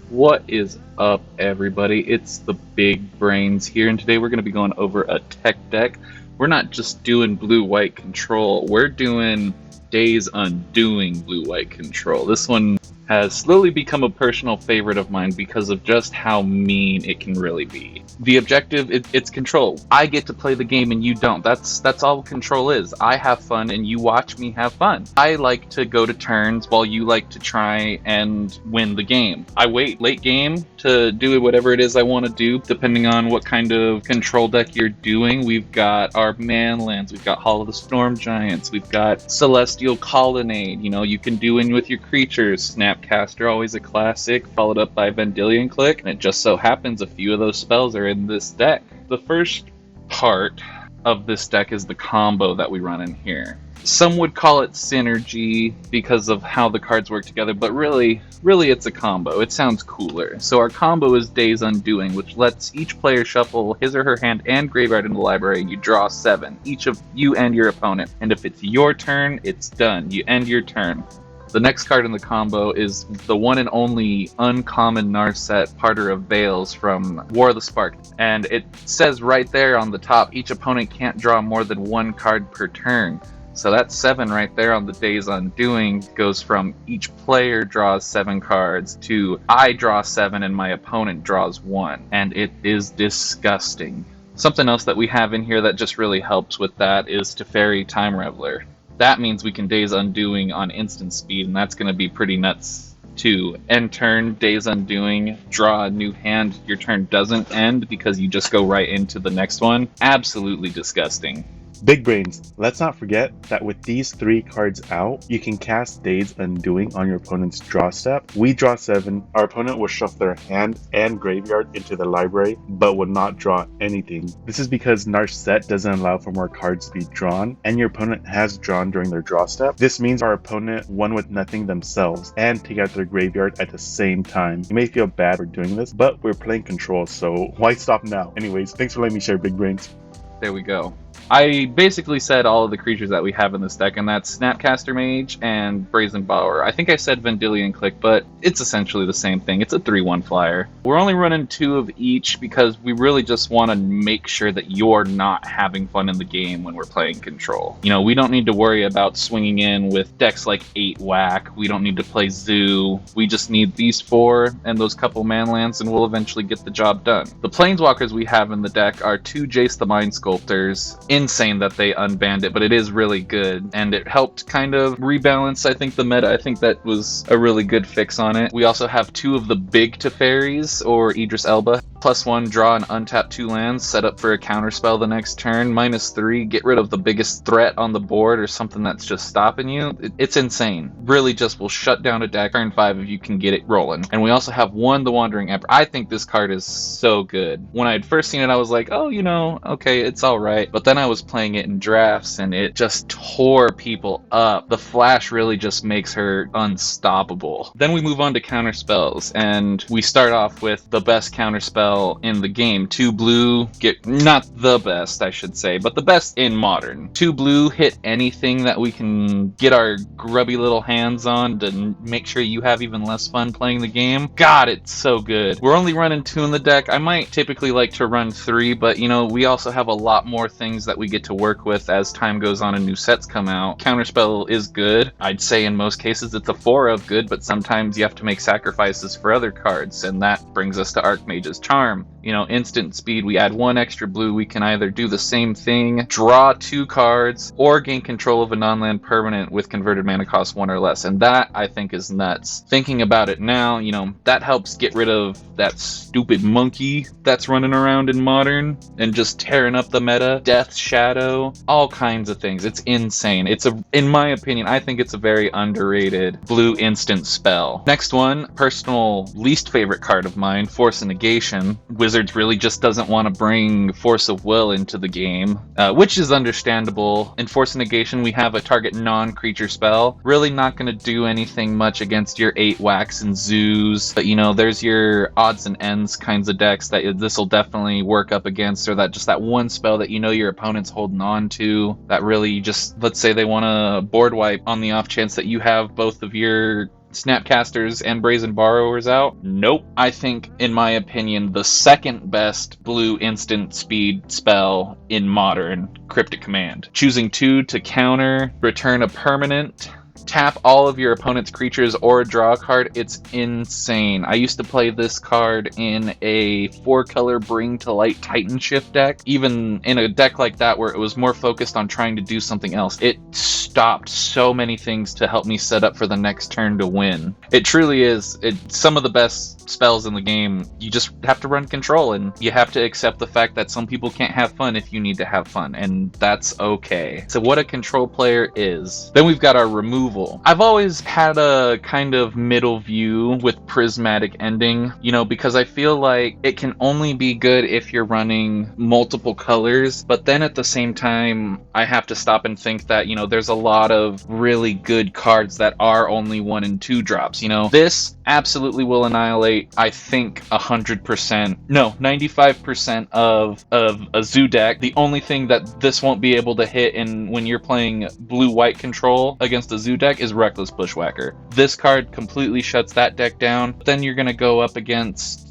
What is up, everybody? It's the Big Brains here, and today we're going to be going over a tech deck. We're not just doing blue-white control, we're doing Days Undoing blue-white control. This one has slowly become a personal favorite of mine because of just how mean it can really be. The objective, it's control. I get to play the game and you don't. That's all control is. I have fun and you watch me have fun. I like to go to turns while you like to try and win the game. I wait late game to do whatever it is I want to do, depending on what kind of control deck you're doing. We've got our manlands, we've got Hall of the Storm Giants, we've got Celestial Colonnade. You know, you can do in with your creatures. Snapcaster, always a classic, followed up by Vendilion Click, and it just so happens a few of those spells are in this deck. The first part of this deck is the combo that we run in here. Some would call it synergy because of how the cards work together, but really it's a combo. It sounds cooler. So our combo is Days Undoing, which lets each player shuffle his or her hand and graveyard in the library, and you draw 7, each of you and your opponent. And if it's your turn, it's done. You end your turn. The next card in the combo is the one and only uncommon Narset, Parter of Veils from War of the Spark. And it says right there on the top, each opponent can't draw more than 1 card per turn. So that 7 right there on the Days Undoing goes from each player draws 7 cards to I draw 7 and my opponent draws 1. And it is disgusting. Something else that we have in here that just really helps with that is Teferi, Time Reveler. That means we can Days Undoing on instant speed, and that's going to be pretty nuts too. End turn, Days Undoing, draw a new hand. Your turn doesn't end because you just go right into the next one. Absolutely disgusting. Big Brains, let's not forget that with these 3 cards out, you can cast Days Undoing on your opponent's draw step. We draw 7, our opponent will shuffle their hand and graveyard into the library, but will not draw anything. This is because Narset doesn't allow for more cards to be drawn, and your opponent has drawn during their draw step. This means our opponent won with nothing themselves and take out their graveyard at the same time. You may feel bad for doing this, but we're playing control, so why stop now? Anyways, thanks for letting me share, Big Brains. There we go. I basically said all of the creatures that we have in this deck, and that's Snapcaster Mage and Brazen Borrower. I think I said Vendilion Click, but it's essentially the same thing. It's a 3/1 flyer. We're only running 2 of each because we really just want to make sure that you're not having fun in the game when we're playing control. You know, we don't need to worry about swinging in with decks like 8 Whack. We don't need to play Zoo. We just need these 4 and those couple manlands, and we'll eventually get the job done. The Planeswalkers we have in the deck are 2 Jace the Mind Sculptors. Insane that they unbanned it, but it is really good, and it helped kind of rebalance, I think, the meta. I think that was a really good fix on it. We also have 2 of the big Teferis, or Idris Elba. +1, draw and untap 2 lands, set up for a counterspell the next turn. -3, get rid of the biggest threat on the board or something that's just stopping you. It's insane. Really just will shut down a deck turn 5 if you can get it rolling. And we also have 1, the Wandering Emperor. I think this card is so good. When I had first seen it, I was like, oh, you know, okay, it's alright. But then I was playing it in drafts and it just tore people up. The flash really just makes her unstoppable. Then we move on to counterspells, and we start off with the best counterspell in the game. 2 blue, not the best, I should say, but the best in Modern. 2 blue, hit anything that we can get our grubby little hands on to make sure you have even less fun playing the game. God, it's so good. We're only running 2 in the deck. I might typically like to run 3, but you know, we also have a lot more things that we get to work with as time goes on and new sets come out. Counterspell is good. I'd say in most cases it's a 4 of good, but sometimes you have to make sacrifices for other cards, and that brings us to Archmage's Charm. You know, instant speed, we add 1 extra blue, we can either do the same thing, draw 2 cards, or gain control of a non-land permanent with converted mana cost 1 or less, and that, I think, is nuts. Thinking about it now, you know, that helps get rid of that stupid monkey that's running around in Modern and just tearing up the meta. Death Shadow, all kinds of things. It's insane. In my opinion, I think it's a very underrated blue instant spell. Next one, personal least favorite card of mine, Force of Negation. Wizards really just doesn't want to bring Force of Will into the game, which is understandable. In Force of Negation, we have a target non-creature spell. Really not going to do anything much against your 8 Whacks and Zoos, but you know, there's your odds and ends kinds of decks that this will definitely work up against, or that one spell that you know your opponent's holding on to that really just, let's say they want to board wipe on the off chance that you have both of your Snapcasters and Brazen Borrowers out? Nope. I think, in my opinion, the second best blue instant speed spell in Modern, Cryptic Command. Choosing 2 to counter, return a permanent, tap all of your opponent's creatures or draw a card. It's insane. I used to play this card in a 4-color Bring to Light Titan Shift deck. Even in a deck like that where it was more focused on trying to do something else, it stopped so many things to help me set up for the next turn to win. It truly is some of the best spells in the game. You just have to run control, and you have to accept the fact that some people can't have fun if you need to have fun, and that's okay. So what a control player is. Then we've got our removal. I've always had a kind of middle view with Prismatic Ending, because I feel like it can only be good if you're running multiple colors, but then at the same time, I have to stop and think that, there's a lot of really good cards that are only 1 and 2 drops. This absolutely will annihilate, I think, 95% of a zoo deck. The only thing that this won't be able to hit when you're playing blue-white control against a zoo deck is Reckless Bushwhacker. This card completely shuts that deck down. Then you're going to go up against,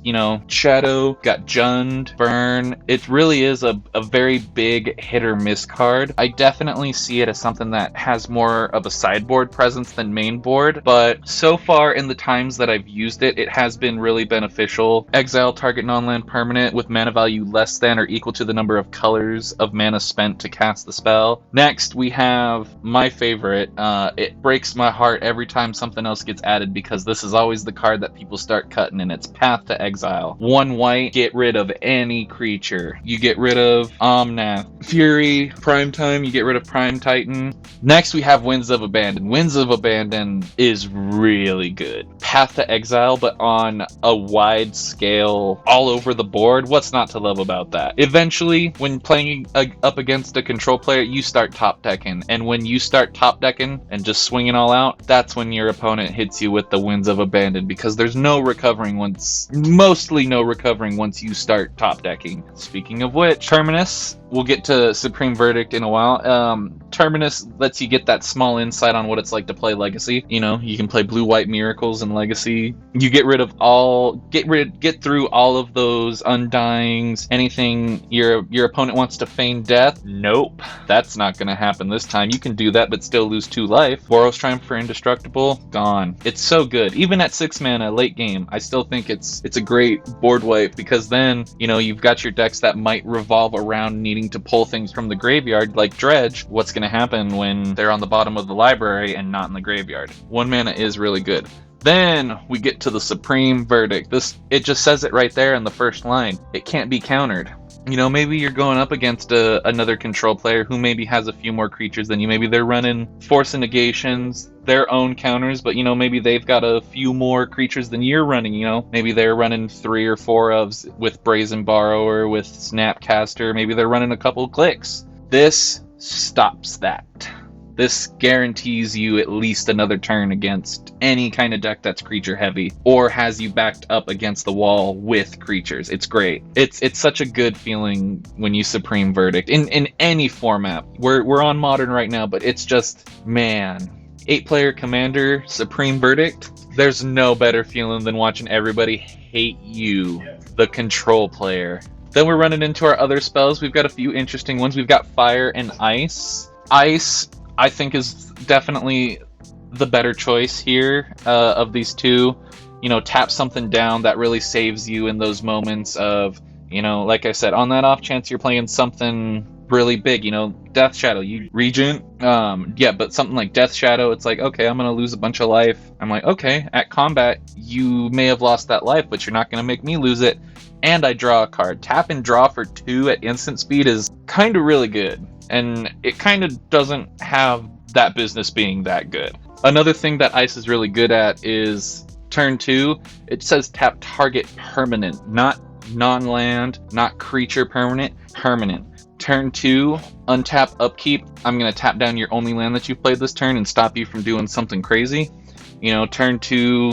Shadow, got Jund, Burn. It really is a very big hit or miss card. I definitely see it as something that has more of a sideboard presence than mainboard, but so far in the times that I've used it, it has been really beneficial. Exile target non-land permanent with mana value less than or equal to the number of colors of mana spent to cast the spell. Next, we have my favorite. It breaks my heart every time something else gets added because this is always the card that people start cutting, and it's Path to Exile. 1 white, get rid of any creature. You get rid of Omnath, Fury, Primetime, you get rid of Prime Titan. Next, we have Winds of Abandon. Winds of Abandon is really good. Path to Exile, but on a wide scale, all over the board. What's not to love about that? Eventually, when playing up against a control player, you start top decking. And when you start top decking and just swinging all out, that's when your opponent hits you with the Winds of Abandon, because there's mostly no recovering once you start top decking. Speaking of which, Terminus, we'll get to Supreme Verdict in a while. Terminus lets you get that small insight on what it's like to play Legacy. You can play blue-white miracles in Legacy. You get through all of those Undyings, anything your opponent wants to feign death. Nope, that's not going to happen this time. You can do that, but still lose 2 life. Boros Triumph for Indestructible, gone. It's so good. Even at 6 mana late game, I still think it's a great board wipe, because then, you've got your decks that might revolve around needing to pull things from the graveyard, like Dredge. What's going to happen when they're on the bottom of the library and not in the graveyard? 1 mana is really good. Then we get to the Supreme Verdict. It just says it right there in the first line. It can't be countered. Maybe you're going up against another control player who maybe has a few more creatures than you. Maybe they're running Force of Negations, their own counters, but maybe they've got a few more creatures than you're running. Maybe they're running 3 or 4 ofs with Brazen Borrower, with Snapcaster. Maybe they're running a couple clicks. This stops that. This guarantees you at least another turn against any kind of deck that's creature heavy or has you backed up against the wall with creatures. It's great. It's such a good feeling when you Supreme Verdict in any format. We're on Modern right now, but it's just, man, 8-player Commander Supreme Verdict. There's no better feeling than watching everybody hate you, the control player. Then we're running into our other spells. We've got a few interesting ones. We've got Fire and Ice. Ice, I think, is definitely the better choice here of these two. Tap something down that really saves you in those moments of, like I said, on that off chance you're playing something really big, Death Shadow, you Regent, but something like Death Shadow, it's like, okay, I'm gonna lose a bunch of life. I'm like, okay, at combat, you may have lost that life, but you're not gonna make me lose it, and I draw a card. Tap and draw for 2 at instant speed is kind of really good, and it kind of doesn't have that business being that good. Another thing that Ice is really good at is turn 2, it says tap target permanent, not non-land, not creature permanent. Turn 2, untap upkeep. I'm going to tap down your only land that you've played this turn and stop you from doing something crazy. Turn 2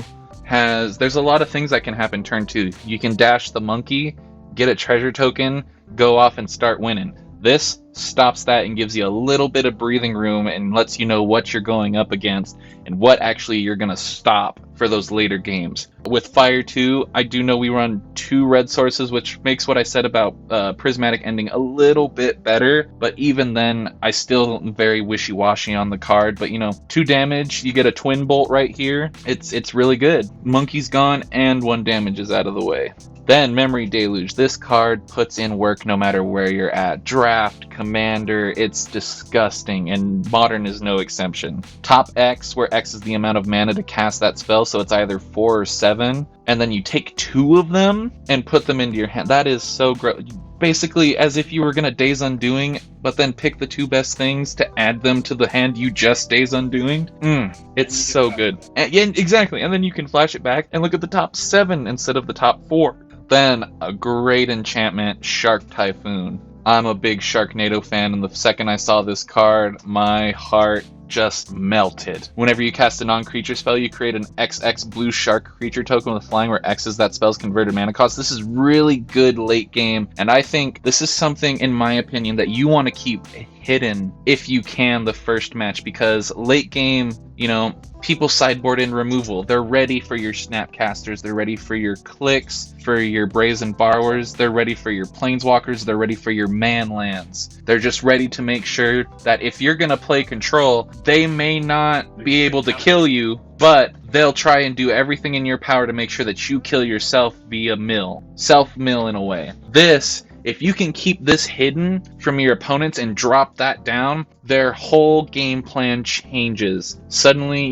there's a lot of things that can happen turn 2. You can dash the monkey, get a treasure token, go off and start winning. This stops that and gives you a little bit of breathing room and lets you know what you're going up against and what actually you're going to stop for those later games. With Fire 2, I do know we run 2 red sources, which makes what I said about Prismatic Ending a little bit better, but even then, I still am very wishy-washy on the card. But, 2 damage, you get a Twin Bolt right here. It's really good. Monkey's gone, and 1 damage is out of the way. Then Memory Deluge. This card puts in work no matter where you're at. Draft, Commander, it's disgusting, and Modern is no exception. Top X, where X is the amount of mana to cast that spell, so it's either 4 or 7, and then you take 2 of them and put them into your hand. That is so great. Basically, as if you were going to Days Undoing, but then pick the 2 best things to add them to the hand you just Days Undoing. It's so good. And exactly, and then you can flash it back and look at the top 7 instead of the top 4. Then, a great enchantment, Shark Typhoon. I'm a big Sharknado fan, and the second I saw this card, my heart just melted. Whenever you cast a non-creature spell, you create an XX blue shark creature token with flying where X is that spell's converted mana cost. This is really good late game, and I think this is something, in my opinion, that you want to keep hidden if you can the first match, because late game, people sideboard in removal. They're ready for your Snapcasters, they're ready for your clicks, for your Brazen Borrowers, they're ready for your Planeswalkers, they're ready for your man lands. They're just ready to make sure that if you're going to play control, they may not be able to kill you, but they'll try and do everything in your power to make sure that you kill yourself via mill. Self-mill in a way. If you can keep this hidden from your opponents and drop that down, their whole game plan changes. Suddenly,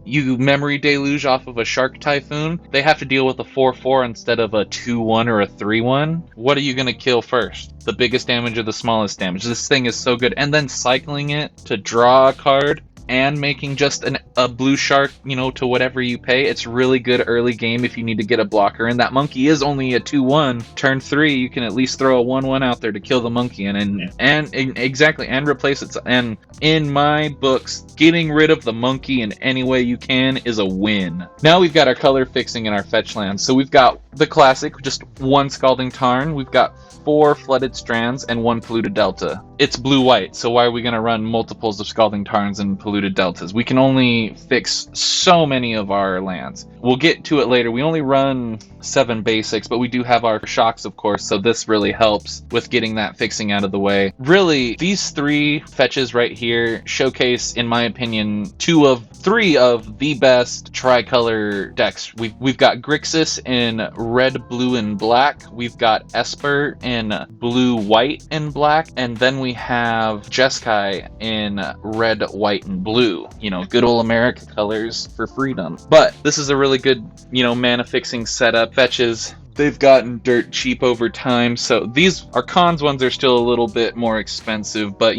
you Memory Deluge off of a Shark Typhoon, they have to deal with a 4/4 instead of a 2/1 or a 3/1. What are you going to kill first? The biggest damage or the smallest damage? This thing is so good. And then cycling it to draw a card and making just a blue shark, to whatever you pay. It's really good early game if you need to get a blocker. And that monkey is only a 2/1. Turn 3, you can at least throw a 1/1 out there to kill the monkey and exactly, and replace it. And in my books, getting rid of the monkey in any way you can is a win. Now we've got our color fixing in our Fetchlands. So we've got the classic, just 1 Scalding Tarn. We've got 4 Flooded Strands and 1 Polluted Delta. It's blue-white, so why are we going to run multiples of Scalding Tarns and Polluted Deltas? We can only fix so many of our lands. We'll get to it later. We only run 7 basics, but we do have our shocks, of course, so this really helps with getting that fixing out of the way. Really, these 3 fetches right here showcase, in my opinion, 3 of the best tricolor decks. We've got Grixis in red, blue, and black. We've got Esper in blue, white, and black. And then we have Jeskai in red, white, and blue. Good old America colors for freedom. But this is a really good, mana fixing setup. Fetches, they've gotten dirt cheap over time. So these Archons ones are still a little bit more expensive, but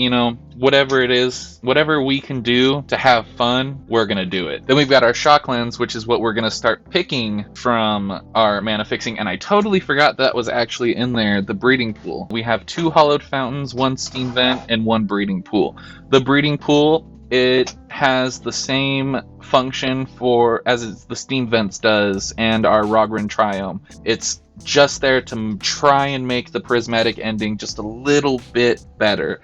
whatever it is, whatever we can do to have fun, we're going to do it. Then we've got our Shocklands, which is what we're going to start picking from our mana fixing. And I totally forgot that was actually in there, the breeding pool. We have 2 Hallowed Fountains, 1 Steam Vent, and 1 breeding pool. The breeding pool, it has the same function as the Steam Vents does and our Raugrin Triome. It's just there to try and make the Prismatic Ending just a little bit better.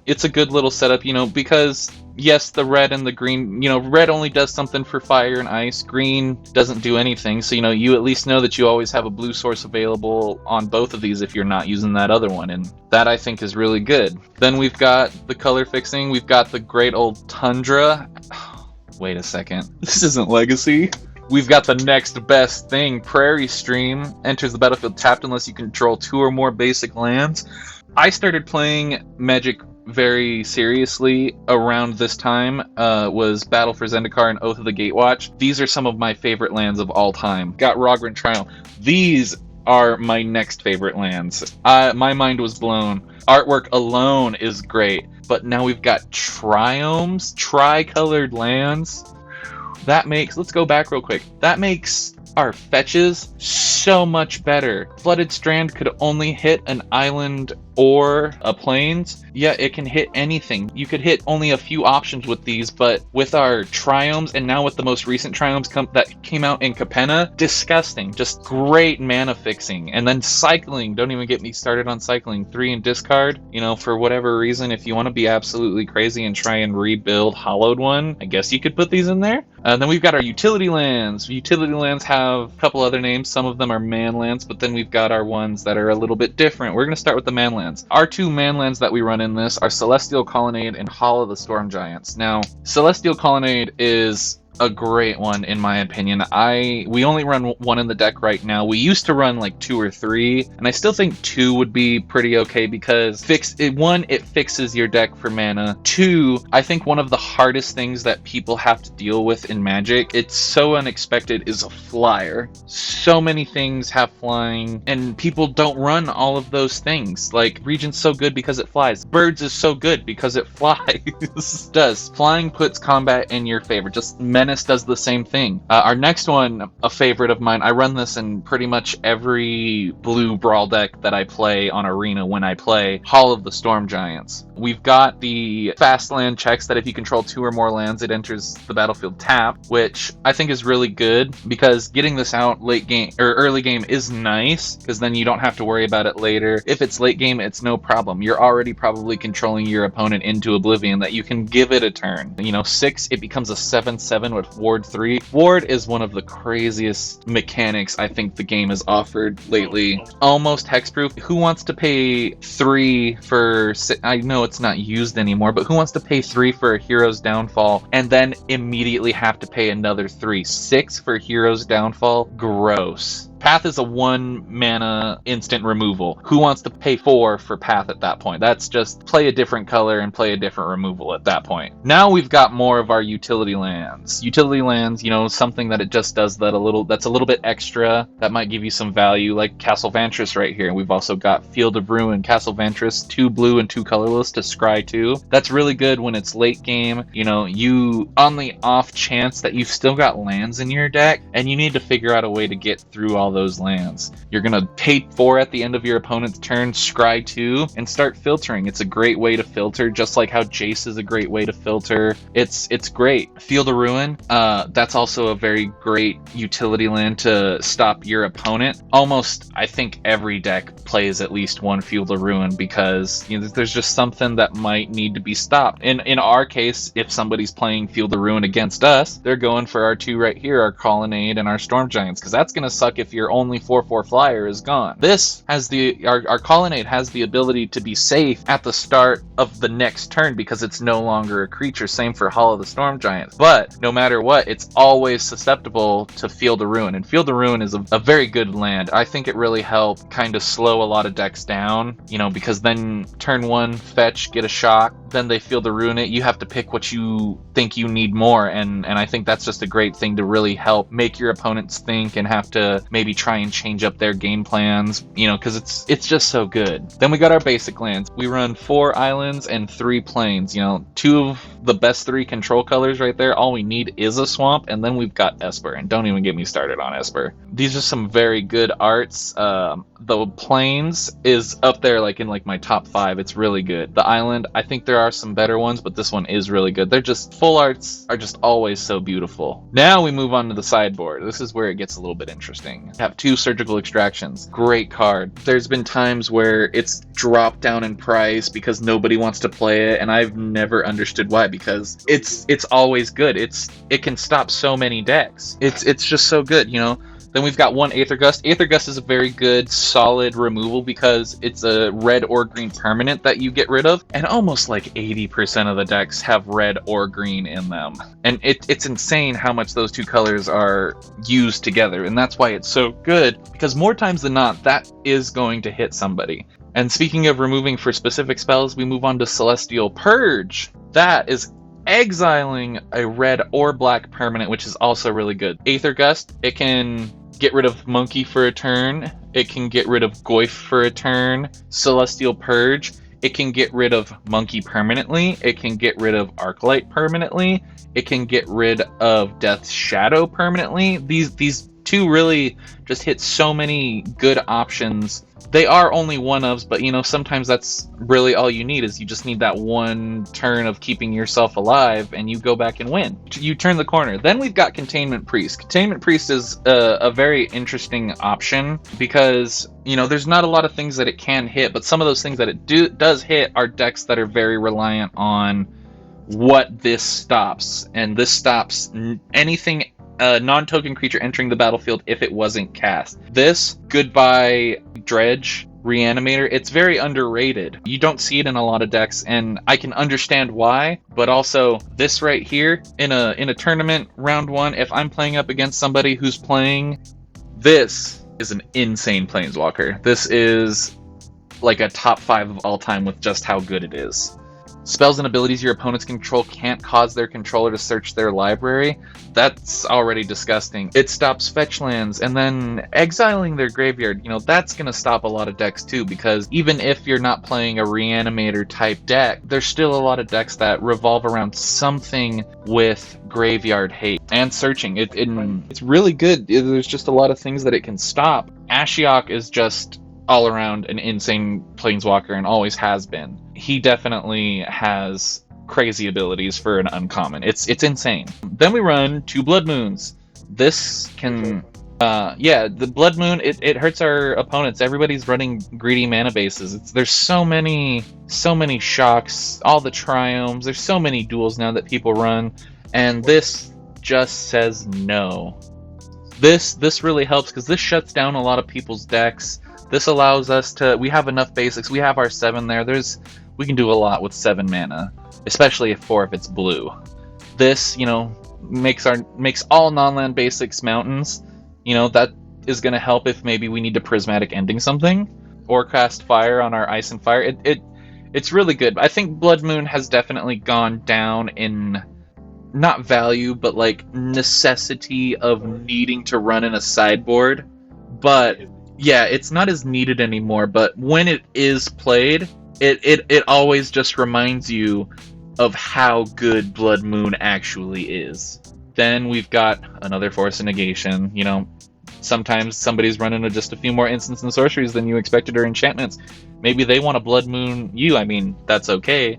It's a good little setup, because yes, the red and the green, red only does something for fire and ice, green doesn't do anything, so you at least know that you always have a blue source available on both of these if you're not using that other one, and that I think is really good. Then we've got the color fixing, we've got the great old Tundra. Wait a second, this isn't Legacy. We've got the next best thing, Prairie Stream. Enters the battlefield tapped unless you control 2 or more basic lands. I started playing Magic very seriously around this time, was Battle for Zendikar and Oath of the Gatewatch. These are some of my favorite lands of all time. Got Raugrin Triome. These are my next favorite lands. My mind was blown. Artwork alone is great, but now we've got Triomes, tricolored lands. Let's go back real quick. That makes our fetches so much better. Flooded Strand could only hit an island or a plains. Yeah, it can hit anything. You could hit only a few options with these, but with our Triomes, and now with the most recent Triomes that came out in Capenna, disgusting. Just great mana fixing. And then cycling, don't even get me started on cycling. 3 and discard, for whatever reason, if you want to be absolutely crazy and try and rebuild Hollowed One, I guess you could put these in there. Then we've got our utility lands. Utility lands have a couple other names. Some of them are man lands, but then we've got our ones that are a little bit different. We're going to start with the man lands. Our 2 man lands that we run in this are Celestial Colonnade and Hall of the Storm Giants. Now, Celestial Colonnade is a great one in my opinion. We only run 1 in the deck right now. We used to run like 2 or 3, and I still think 2 would be pretty okay because 1, it fixes your deck for mana. 2, I think one of the hardest things that people have to deal with in Magic, it's so unexpected, is a flyer. So many things have flying, and people don't run all of those things. Like Regent's so good because it flies. Birds is so good because it flies. Flying puts combat in your favor. Just Menace does the same thing. Our next one, a favorite of mine, I run this in pretty much every blue brawl deck that I play on Arena when I play Hall of the Storm Giants. We've got the fast land checks that if you control 2 or more lands, it enters the battlefield tapped, which I think is really good because getting this out late game or early game is nice because then you don't have to worry about it later. If it's late game, it's no problem. You're already probably controlling your opponent into oblivion that you can give it a turn. 6, it becomes a 7/7 with Ward 3. Ward is one of the craziest mechanics I think the game has offered lately. Almost hexproof. Who wants to pay 3 for... I know it's not used anymore, but who wants to pay 3 for a Hero's Downfall and then immediately have to pay another 3? 6 for Hero's Downfall? Gross. Path is a 1 mana instant removal. Who wants to pay 4 for Path at that point? That's just play a different color and play a different removal at that point. Now we've got more of our utility lands. Utility lands, something that it just does that's a little bit extra, that might give you some value, like Castle Vantress right here. We've also got Field of Ruin, Castle Vantress, 2 blue and 2 colorless to scry 2. That's really good when it's late game. You on the off chance that you've still got lands in your deck and you need to figure out a way to get through all those lands. You're gonna pay 4 at the end of your opponent's turn, scry 2, and start filtering. It's a great way to filter, just like how Jace is a great way to filter. It's great. Field of Ruin, that's also a very great utility land to stop your opponent. Almost, I think every deck plays at least 1 Field of Ruin because there's just something that might need to be stopped. In our case, if somebody's playing Field of Ruin against us, they're going for our 2 right here, our Colonnade and our Storm Giants, because that's gonna suck if your only 4/4 flyer is gone. This has our Colonnade has the ability to be safe at the start of the next turn because it's no longer a creature. Same for Hall of the Storm Giant. But no matter what, it's always susceptible to Field of Ruin, and Field of Ruin is a very good land. I think it really helped kind of slow a lot of decks down, because then turn 1 fetch, get a shock, then they Field of Ruin it. You have to pick what you think you need more, and I think that's just a great thing to really help make your opponents think and have to maybe try and change up their game plans, because it's just so good. Then we got our basic lands. We run 4 islands and 3 plains. 2 of the best 3 control colors right there. All we need is a swamp, and then we've got Esper, and don't even get me started on Esper. These are some very good arts. The plains is up there in my top 5. It's really good. The island, I think there are some better ones, but this one is really good. They're just full arts are just always so beautiful. Now we move on to the sideboard. This is where it gets a little bit interesting. We have 2 surgical extractions. Great card. There's been times where it's dropped down in price because nobody wants to play it, and I've never understood why, because it's always good. It can stop so many decks. It's just so good, Then we've got 1 Aether Gust. Aether Gust is a very good, solid removal because it's a red or green permanent that you get rid of. And almost 80% of the decks have red or green in them. And it's insane how much those 2 colors are used together. And that's why it's so good, because more times than not, that is going to hit somebody. And speaking of removing for specific spells, we move on to Celestial Purge. That is exiling a red or black permanent, which is also really good. Aether Gust, it can get rid of Monkey for a turn. It can get rid of Goyf for a turn. Celestial Purge, it can get rid of Monkey permanently. It can get rid of Arclight permanently. It can get rid of Death's Shadow permanently. These two really just hit so many good options. They are only one-ofs, but sometimes that's really all you need, is you just need that one turn of keeping yourself alive, and you go back and win. You turn the corner. Then we've got Containment Priest. Containment Priest is a very interesting option because, there's not a lot of things that it can hit, but some of those things that it does hit are decks that are very reliant on what this stops, and this stops anything non-token creature entering the battlefield if it wasn't cast. This Goodbye Dredge Reanimator, it's very underrated. You don't see it in a lot of decks, and I can understand why, but also this right here in a tournament round 1, if I'm playing up against somebody who's playing, this is an insane Planeswalker. This is like a top 5 of all time with just how good it is. Spells and abilities your opponents control can't cause their controller to search their library. That's already disgusting. It stops Fetchlands, and then exiling their graveyard. That's going to stop a lot of decks too, because even if you're not playing a Reanimator type deck, there's still a lot of decks that revolve around something with graveyard hate and searching. It's really good. There's just a lot of things that it can stop. Ashiok is just all around an insane Planeswalker and always has been. He definitely has crazy abilities for an uncommon. It's insane. Then we run 2 Blood Moons. This can the Blood Moon, it hurts our opponents. Everybody's running greedy mana bases. There's so many shocks, all the triomes. There's so many duels now that people run, and this just says no. This really helps because this shuts down a lot of people's decks. This allows us to, we have enough basics. We have our 7 there. We can do a lot with 7 mana, especially if it's blue. This, makes all non-land basics mountains. That is going to help if maybe we need to Prismatic Ending something or cast fire on our Ice and Fire. It's really good. I think Blood Moon has definitely gone down in not value, but like necessity of needing to run in a sideboard. But yeah, it's not as needed anymore, but when it is played, it always just reminds you of how good Blood Moon actually is. Then we've got another Force of Negation. Sometimes somebody's running just a few more instants and sorceries than you expected, or enchantments. Maybe they want to Blood Moon you. I mean, that's okay,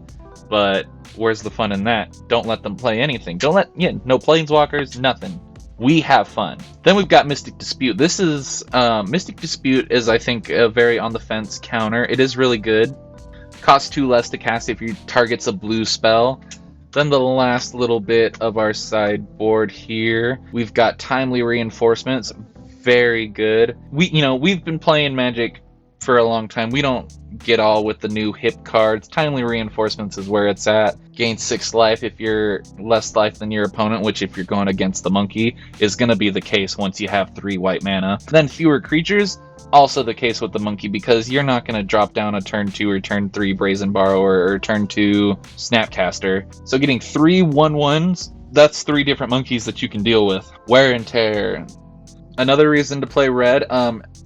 but where's the fun in that? Don't let them play anything. No Planeswalkers, nothing. We have fun. Then we've got Mystic Dispute. This is Mystic Dispute is, I think, a very on the fence counter. It is really good. Costs 2 less to cast if your target's a blue spell. Then the last little bit of our sideboard here, we've got Timely Reinforcements. Very good. We've been playing Magic for a long time. We don't get all with the new hip cards. Timely Reinforcements is where it's at. Gain 6 life if you're less life than your opponent, which if you're going against the monkey is going to be the case once you have 3 white mana. Then fewer creatures, also the case with the monkey, because you're not going to drop down a turn 2 or turn 3 Brazen Borrower or turn 2 Snapcaster. So getting 3 1/1s, that's 3 different monkeys that you can deal with. Wear and Tear. Another reason to play red,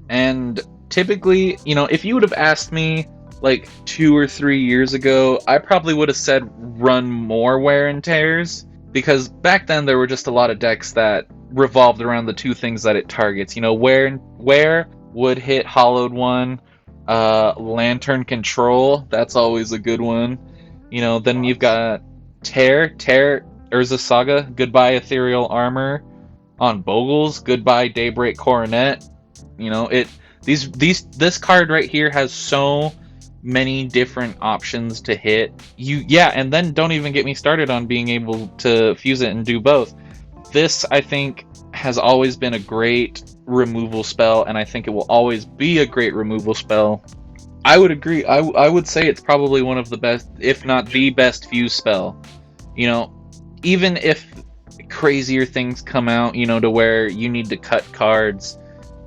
and typically, if you would have asked me like 2 or 3 years ago, I probably would have said run more Wear and Tears, because back then there were just a lot of decks that revolved around the 2 things that it targets. Wear would hit Hollowed one, Lantern Control, that's always a good one. Then you've got Tear, Urza Saga, goodbye Ethereal Armor. On Bogles, goodbye Daybreak Coronet. This card right here has so many different options to hit. And then don't even get me started on being able to fuse it and do both. This, I think, has always been a great removal spell, and I think it will always be a great removal spell. I would agree. I would say it's probably one of the best, if not the best fuse spell. Even if crazier things come out, to where you need to cut cards,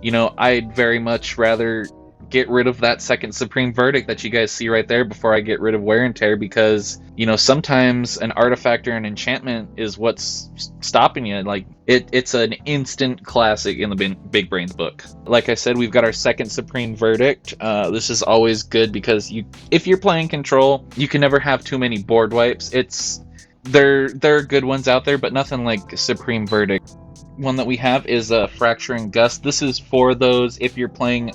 I'd very much rather get rid of that second Supreme Verdict that you guys see right there before I get rid of Wear and Tear, because sometimes an artifact or an enchantment is what's stopping you. Like it's an instant classic in the Big Brains book. Like I said, we've got our second Supreme Verdict. This is always good because if you're playing control, you can never have too many board wipes. There are good ones out there, but nothing like Supreme Verdict. one that we have is Fracturing Gust. This is for those if you're playing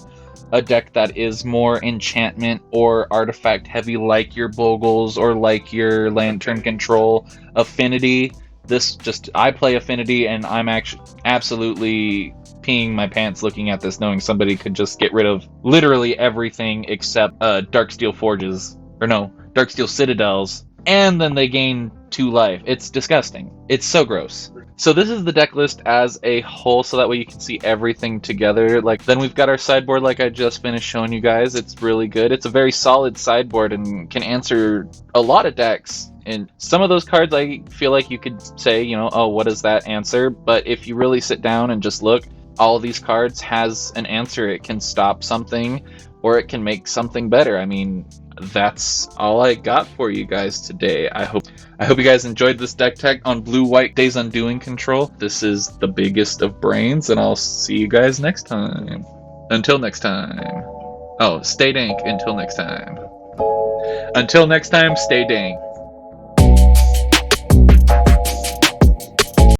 a deck that is more enchantment or artifact heavy, like your Bogles or like your Lantern Control Affinity. I play Affinity, and I'm actually absolutely peeing my pants looking at this, knowing somebody could just get rid of literally everything except Darksteel Forges, or no, Darksteel Citadels, and then they gain 2 life. It's disgusting. It's so gross. So this is the deck list as a whole, so that way you can see everything together. Then we've got our sideboard, like I just finished showing you guys. It's really good. It's a very solid sideboard and can answer a lot of decks. And some of those cards, I feel like you could say, oh, what does that answer? But if you really sit down and just look, all of these cards has an answer. It can stop something, or it can make something better. I mean, that's all I got for you guys today. I hope you guys enjoyed this deck tech on Blue-White Days Undoing Control. This is the biggest of Brainz, and I'll see you guys next time. Until next time. Oh, stay dank until next time. Until next time, stay dank.